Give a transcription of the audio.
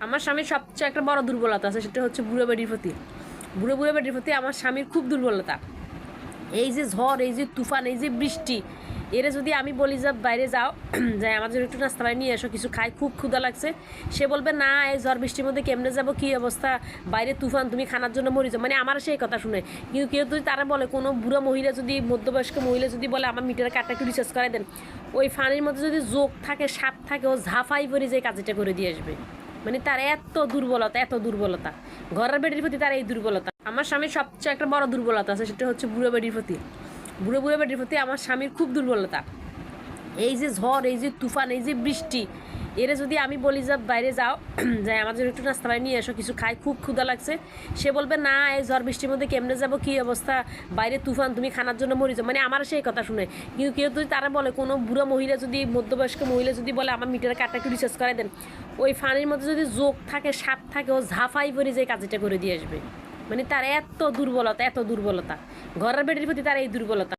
আমার স্বামীর সবচেয়ে একটা বড় দুর্বলতা আছে, সেটা হচ্ছে বুড়ো বেডির প্রতি। বুড়ো বেডির প্রতি আমার স্বামীর খুব দুর্বলতা। এই যে ঝড়, এই যে তুফান, এই যে বৃষ্টি, এরে যদি আমি বলি যে বাইরে যাও, যাই আমার জন্য একটু নাস্তা বানিয়ে নিয়ে এসো, কিছু খাই, খুব ক্ষুধা লাগছে, সে বলবে না এই ঝড় বৃষ্টির মধ্যে কেমনে যাবো, কী অবস্থা, বাইরে তুফান, তুমি খানার জন্য মরি যাও। মানে আমার সেই কথা শুনে। কিন্তু কেউ যদি তারা বলে, কোনো বুড়ো মহিলা যদি, মধ্যবয়স্ক মহিলা যদি বলে আমার মিটারের কার্ডটা একটু রিচার্জ করে দেন, ওই ফানির মধ্যে যদি যোগ থাকে, সাপ থাকে, ও ঝাঁফাই পরে যে কাজটা করে দিয়ে আসবে। মানে তার এত দুর্বলতা, এত দুর্বলতা, ঘরের বেডির প্রতি তার এই দুর্বলতা। আমার স্বামীর সবচেয়ে একটা বড় দুর্বলতা আছে, সেটা হচ্ছে বুড়ো বেডির প্রতি। বুড়ো বেডির প্রতি আমার স্বামীর খুব দুর্বলতা। এই যে ঝড়, এই যে তুফান, এই যে বৃষ্টি, এরে যদি আমি বলি যে বাইরে যাও, যাই আমার জন্য একটু নাস্তা বানিয়ে নিয়ে এসো, কিছু খাই, খুব ক্ষুধা লাগছে, সে বলবে না এই ঝড় বৃষ্টির মধ্যে কেমনে যাবো, কী অবস্থা, বাইরে তুফান, তুমি খানার জন্য মরি যাও। মানে আমার সেই কথা শুনে। কিন্তু কেউ যদি তারা বলে, কোনো বুড়ো মহিলা যদি, মধ্যবয়স্ক মহিলা যদি বলে আমার মিটারের কার্ডটা একটু রিচার্জ করে দেন, ওই ফানির মধ্যে যদি যোগ থাকে, সাপ থাকে, ও ঝাঁফাই পরে যে কাজটা করে দিয়ে আসবে। মানে তার এত দুর্বলতা, এত দুর্বলতা, ঘরের বেডির প্রতি তার এই দুর্বলতা।